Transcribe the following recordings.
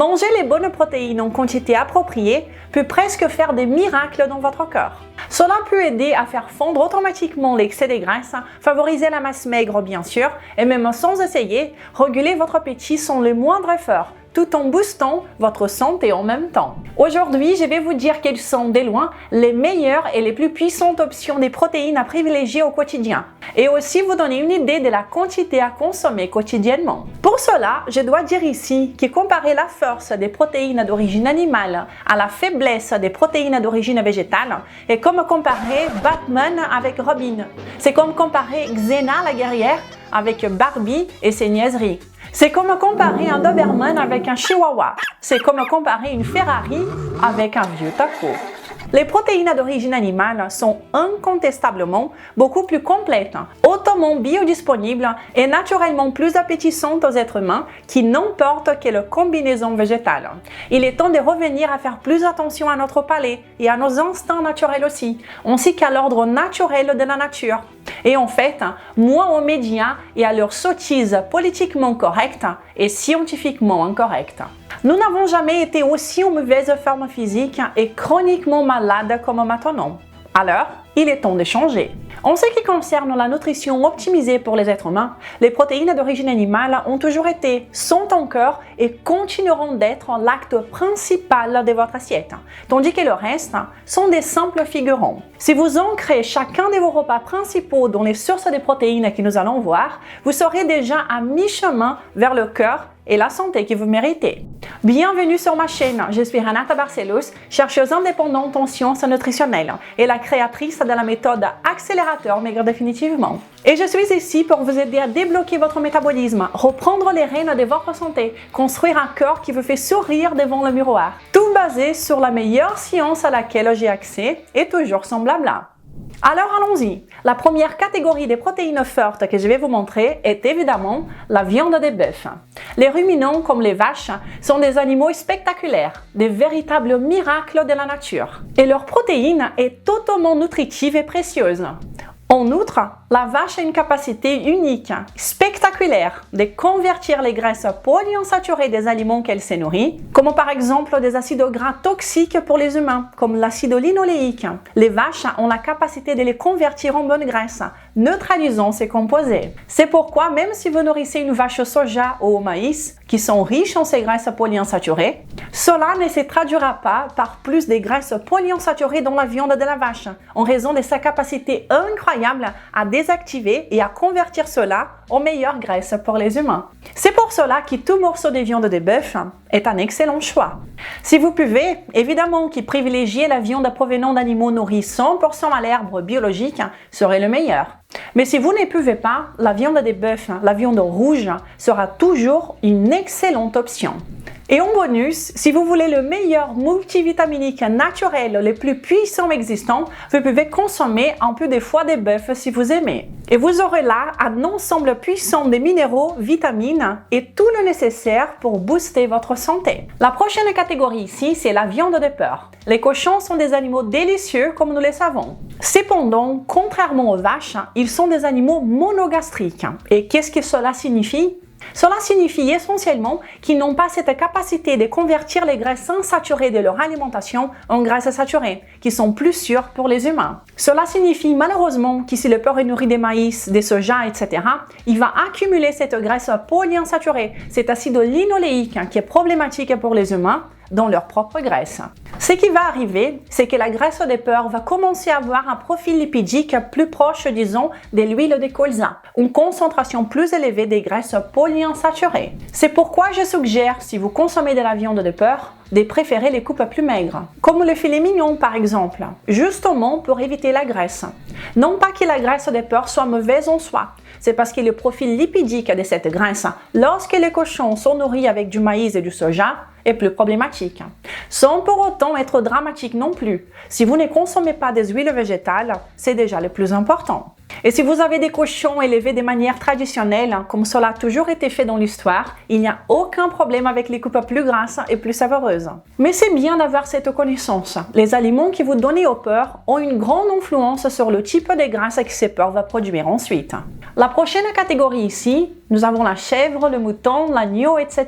Manger les bonnes protéines en quantité appropriée peut presque faire des miracles dans votre corps. Cela peut aider à faire fondre automatiquement l'excès de graisse, favoriser la masse maigre bien sûr, et même sans essayer, réguler votre appétit sans le moindre effort, tout en boostant votre santé en même temps. Aujourd'hui, je vais vous dire quelles sont de loin les meilleures et les plus puissantes options des protéines à privilégier au quotidien, et aussi vous donner une idée de la quantité à consommer quotidiennement. Pour cela, je dois dire ici que comparer la force des protéines d'origine animale à la faiblesse des protéines d'origine végétale est comme comparer Batman avec Robin. C'est comme comparer Xena la guerrière avec Barbie et ses niaiseries. C'est comme comparer un Doberman avec un Chihuahua. C'est comme comparer une Ferrari avec un vieux taco. Les protéines d'origine animale sont incontestablement beaucoup plus complètes, hautement biodisponibles et naturellement plus appétissantes aux êtres humains qui n'importe quelle combinaison végétale. Il est temps de revenir à faire plus attention à notre palais et à nos instincts naturels aussi, ainsi qu'à l'ordre naturel de la nature. Et en fait, moins aux médias et à leurs sottises politiquement correctes et scientifiquement incorrectes. Nous n'avons jamais été aussi en mauvaise forme physique et chroniquement malades comme maintenant. Alors, il est temps de changer. En ce qui concerne la nutrition optimisée pour les êtres humains, les protéines d'origine animale ont toujours été, sont encore et continueront d'être l'acte principal de votre assiette, tandis que le reste sont des simples figurants. Si vous ancrez chacun de vos repas principaux dans les sources de protéines que nous allons voir, vous serez déjà à mi-chemin vers le cœur et la santé que vous méritez. Bienvenue sur ma chaîne, je suis Renata Barcelos, chercheuse indépendante en sciences nutritionnelles et la créatrice de la méthode Accélérateur Maigre Définitivement. Et je suis ici pour vous aider à débloquer votre métabolisme, reprendre les rênes de votre santé, construire un corps qui vous fait sourire devant le miroir. Tout basé sur la meilleure science à laquelle j'ai accès et toujours sans blabla. Alors allons-y. La première catégorie des protéines fortes que je vais vous montrer est évidemment la viande de bœuf. Les ruminants comme les vaches sont des animaux spectaculaires, des véritables miracles de la nature. Et leur protéine est totalement nutritive et précieuse. En outre, la vache a une capacité unique, spectaculaire, de convertir les graisses polyinsaturées des aliments qu'elle se nourrit, comme par exemple des acides gras toxiques pour les humains, comme l'acide linoléique. Les vaches ont la capacité de les convertir en bonnes graisses, neutralisant ces composés. C'est pourquoi même si vous nourrissez une vache au soja ou au maïs, qui sont riches en ces graisses polyinsaturées, cela ne se traduira pas par plus de graisses polyinsaturées dans la viande de la vache, en raison de sa capacité incroyable à désactiver et à convertir cela en meilleures graisses pour les humains. C'est pour cela que tout morceau de viande de bœuf est un excellent choix. Si vous pouvez, évidemment que privilégier la viande provenant d'animaux nourris 100% à l'herbe biologique serait le meilleur. Mais si vous ne pouvez pas, la viande de bœuf, la viande rouge, sera toujours une excellente option. Et en bonus, si vous voulez le meilleur multivitaminique naturel, le plus puissant existant, vous pouvez consommer un peu de foie de bœuf si vous aimez. Et vous aurez là un ensemble puissant de minéraux, vitamines et tout le nécessaire pour booster votre santé. La prochaine catégorie ici, c'est la viande de porc. Les cochons sont des animaux délicieux comme nous le savons. Cependant, contrairement aux vaches, ils sont des animaux monogastriques. Et qu'est-ce que cela signifie? Cela signifie essentiellement qu'ils n'ont pas cette capacité de convertir les graisses insaturées de leur alimentation en graisses saturées, qui sont plus sûres pour les humains. Cela signifie malheureusement que si le porc est nourri de maïs, de soja, etc., il va accumuler cette graisse polyinsaturée, cet acide linoléique qui est problématique pour les humains, dans leur propre graisse. Ce qui va arriver, c'est que la graisse de porc va commencer à avoir un profil lipidique plus proche, disons, de l'huile de colza, une concentration plus élevée des graisses polyinsaturées. C'est pourquoi je suggère, si vous consommez de la viande de porc, de préférer les coupes plus maigres, comme le filet mignon par exemple, justement pour éviter la graisse. Non pas que la graisse de porc soit mauvaise en soi, c'est parce que le profil lipidique de cette graisse, lorsque les cochons sont nourris avec du maïs et du soja, est plus problématique. Sans pour autant être dramatique non plus. Si vous ne consommez pas des huiles végétales, c'est déjà le plus important. Et si vous avez des cochons élevés de manière traditionnelle, comme cela a toujours été fait dans l'histoire, il n'y a aucun problème avec les coupes plus grasses et plus savoureuses. Mais c'est bien d'avoir cette connaissance. Les aliments que vous donnez au porc ont une grande influence sur le type de graisse que ce porc va produire ensuite. La prochaine catégorie ici, nous avons la chèvre, le mouton, l'agneau, etc.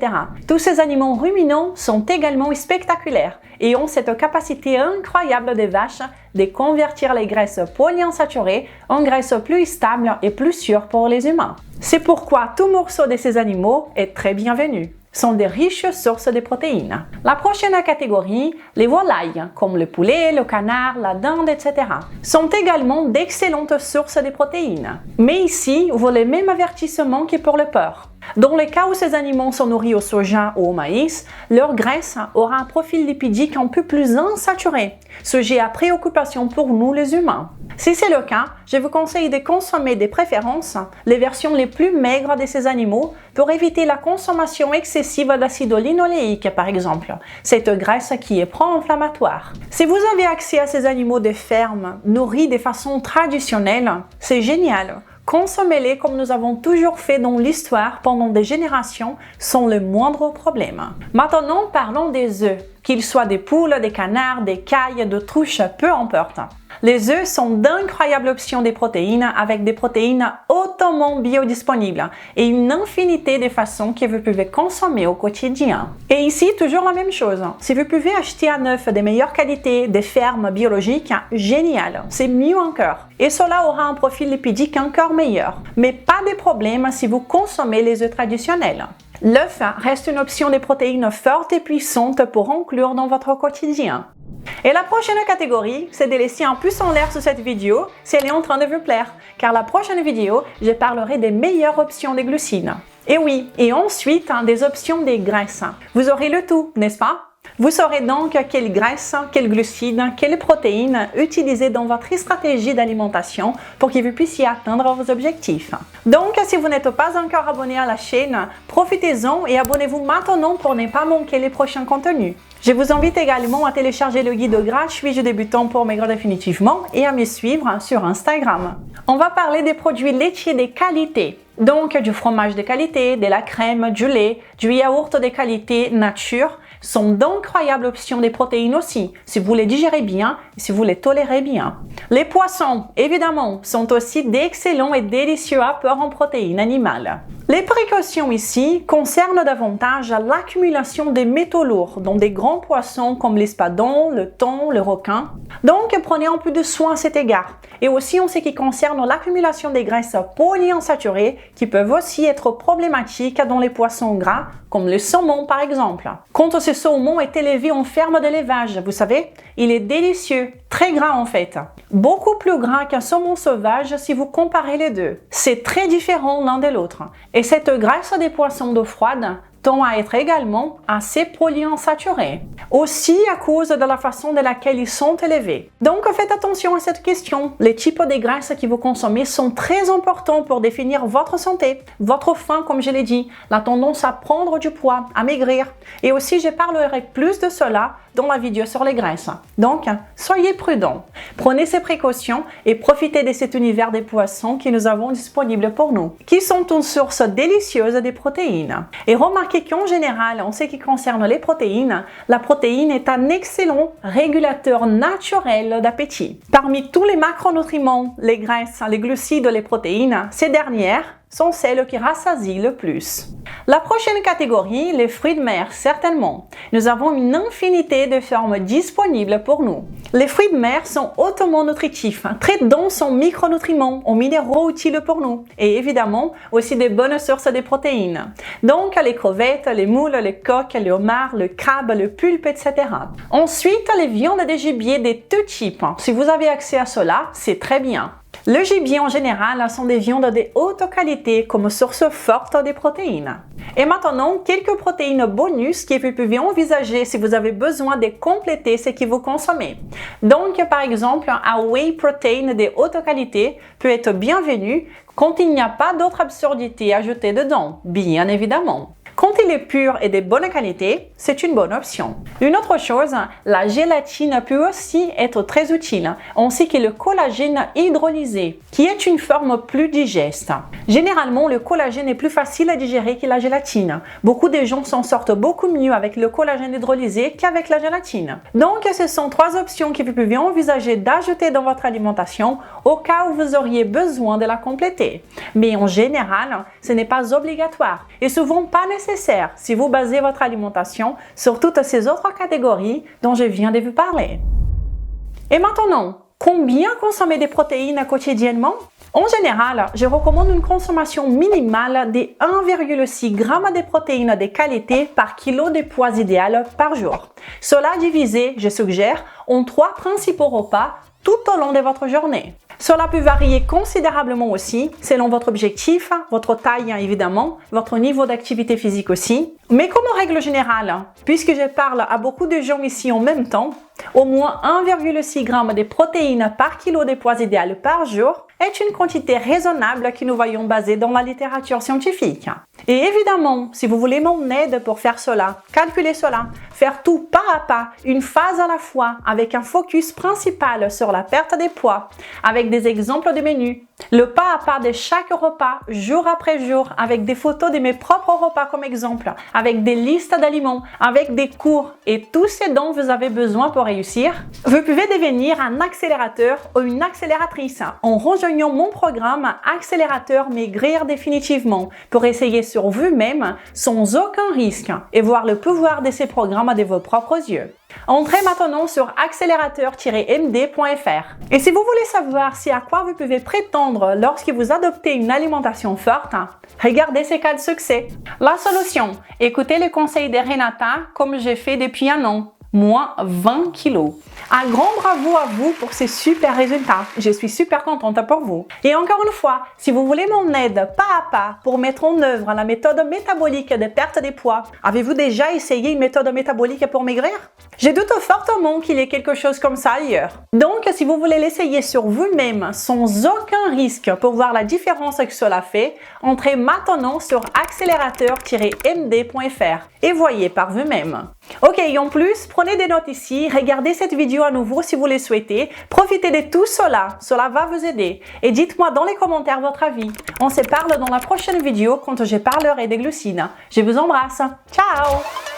Tous ces animaux ruminants sont également spectaculaires et ont cette capacité incroyable des vaches de convertir les graisses polyinsaturées en graisses plus stables et plus sûres pour les humains. C'est pourquoi tout morceau de ces animaux est très bienvenu. Sont des riches sources de protéines. La prochaine catégorie, les volailles, comme le poulet, le canard, la dinde, etc., sont également d'excellentes sources de protéines. Mais ici, vous avez le même avertissement que pour le porc. Dans le cas où ces animaux sont nourris au soja ou au maïs, leur graisse aura un profil lipidique un peu plus insaturé, sujet à préoccupation pour nous les humains. Si c'est le cas, je vous conseille de consommer de préférence les versions les plus maigres de ces animaux pour éviter la consommation excessive d'acide linoléique par exemple, cette graisse qui est pro-inflammatoire. Si vous avez accès à ces animaux de ferme nourris de façon traditionnelle, c'est génial. Consommez-les comme nous avons toujours fait dans l'histoire pendant des générations sans le moindre problème. Maintenant, parlons des œufs, qu'ils soient des poules, des canards, des cailles, de truches, peu importe. Les œufs sont d'incroyables options de protéines avec des protéines hautement biodisponibles et une infinité de façons que vous pouvez consommer au quotidien. Et ici, toujours la même chose. Si vous pouvez acheter un œuf de meilleure qualité, des fermes biologiques, génial, c'est mieux encore. Et cela aura un profil lipidique encore meilleur. Mais pas de problème si vous consommez les œufs traditionnels. L'œuf reste une option de protéines forte et puissante pour inclure dans votre quotidien. Et la prochaine catégorie, c'est de laisser un pouce en l'air sur cette vidéo si elle est en train de vous plaire, car la prochaine vidéo, je parlerai des meilleures options des glucides. Et oui, et ensuite des options des graisses. Vous aurez le tout, n'est-ce pas? Vous saurez donc quelles graisses, quels glucides, quelles protéines utiliser dans votre stratégie d'alimentation pour que vous puissiez atteindre vos objectifs. Donc, si vous n'êtes pas encore abonné à la chaîne, profitez-en et abonnez-vous maintenant pour ne pas manquer les prochains contenus. Je vous invite également à télécharger le guide gratuit Je débutante pour maigrir définitivement et à me suivre sur Instagram. On va parler des produits laitiers de qualité. Donc, du fromage de qualité, de la crème, du lait, du yaourt de qualité nature sont d'incroyables options de protéines aussi, si vous les digérez bien et si vous les tolérez bien. Les poissons, évidemment, sont aussi d'excellents et délicieux apports en protéines animales. Les précautions ici concernent davantage l'accumulation des métaux lourds dans des grands poissons comme l'espadon, le thon, le requin. Donc, prenez un peu de soin à cet égard. Et aussi en ce qui concerne l'accumulation des graisses polyinsaturées qui peuvent aussi être problématiques dans les poissons gras comme le saumon par exemple. Quand ce saumon est élevé en ferme d'élevage, vous savez, il est délicieux, très gras en fait. Beaucoup plus gras qu'un saumon sauvage si vous comparez les deux. C'est très différent l'un de l'autre. Et cette graisse des poissons d'eau froide tend à être également assez polyinsaturée, aussi à cause de la façon de laquelle ils sont élevés. Donc faites attention à cette question. Les types de graisses que vous consommez sont très importants pour définir votre santé, votre faim comme je l'ai dit, la tendance à prendre du poids, à maigrir. Et aussi je parlerai plus de cela dans la vidéo sur les graisses. Donc, soyez prudents. Prenez ces précautions et profitez de cet univers des poissons que nous avons disponible pour nous, qui sont une source délicieuse de protéines. Et remarquez qu'en général, en ce qui concerne les protéines, la protéine est un excellent régulateur naturel d'appétit. Parmi tous les macronutriments, les graisses, les glucides, les protéines, ces dernières sont celles qui rassasient le plus. La prochaine catégorie, les fruits de mer, certainement. Nous avons une infinité de formes disponibles pour nous. Les fruits de mer sont hautement nutritifs, très denses en micronutriments, en minéraux utiles pour nous, et évidemment aussi des bonnes sources de protéines. Donc les crevettes, les moules, les coques, les homards, le crabe, le pulpe, etc. Ensuite, les viandes de gibier de tout type. Si vous avez accès à cela, c'est très bien. Le gibier en général sont des viandes de haute qualité comme source forte de protéines. Et maintenant, quelques protéines bonus que vous pouvez envisager si vous avez besoin de compléter ce que vous consommez. Donc, par exemple, un whey protein de haute qualité peut être bienvenu quand il n'y a pas d'autres absurdités ajoutées dedans, bien évidemment. Quand il est pur et de bonne qualité, c'est une bonne option. Une autre chose, la gélatine peut aussi être très utile, ainsi que le collagène hydrolysé, qui est une forme plus digeste. Généralement, le collagène est plus facile à digérer que la gélatine. Beaucoup de gens s'en sortent beaucoup mieux avec le collagène hydrolysé qu'avec la gélatine. Donc, ce sont 3 options que vous pouvez envisager d'ajouter dans votre alimentation au cas où vous auriez besoin de la compléter. Mais en général, ce n'est pas obligatoire et souvent pas nécessaire si vous basez votre alimentation sur toutes ces autres catégories dont je viens de vous parler. Et maintenant, combien consommer des protéines quotidiennement? En général, je recommande une consommation minimale de 1,6 g de protéines de qualité par kilo de poids idéal par jour. Cela divisé, je suggère, en 3 principaux repas tout au long de votre journée. Cela peut varier considérablement aussi selon votre objectif, votre taille évidemment, votre niveau d'activité physique aussi. Mais comme règle générale, puisque je parle à beaucoup de gens ici en même temps, au moins 1,6 g de protéines par kilo de poids idéal par jour est une quantité raisonnable que nous voyons basée dans la littérature scientifique. Et évidemment, si vous voulez mon aide pour faire cela, calculer cela, faire tout pas à pas, une phase à la fois, avec un focus principal sur la perte des poids, avec des exemples de menus, le pas à pas de chaque repas, jour après jour, avec des photos de mes propres repas comme exemple, avec des listes d'aliments, avec des cours et tout ce dont vous avez besoin pour réussir, vous pouvez devenir un accélérateur ou une accélératrice en rejoignant mon programme Accélérateur Maigrir définitivement pour essayer sur vous-même sans aucun risque et voir le pouvoir de ces programmes de vos propres yeux. Entrez maintenant sur accélérateur-md.fr. Et si vous voulez savoir à quoi vous pouvez prétendre lorsque vous adoptez une alimentation forte, regardez ces cas de succès. La solution, écoutez les conseils de Renata comme j'ai fait depuis un an. Moins 20 kilos. Un grand bravo à vous pour ces super résultats. Je suis super contente pour vous. Et encore une fois, si vous voulez mon aide pas à pas pour mettre en œuvre la méthode métabolique de perte des poids, avez-vous déjà essayé une méthode métabolique pour maigrir? Je doute fortement qu'il y ait quelque chose comme ça ailleurs. Donc, si vous voulez l'essayer sur vous-même sans aucun risque pour voir la différence que cela fait, entrez maintenant sur accélérateur-md.fr et voyez par vous-même. Ok, et en plus, prenez des notes ici, regardez cette vidéo à nouveau si vous le souhaitez, profitez de tout cela, cela va vous aider. Et dites-moi dans les commentaires votre avis. On se parle dans la prochaine vidéo quand je parlerai des glucides. Je vous embrasse. Ciao!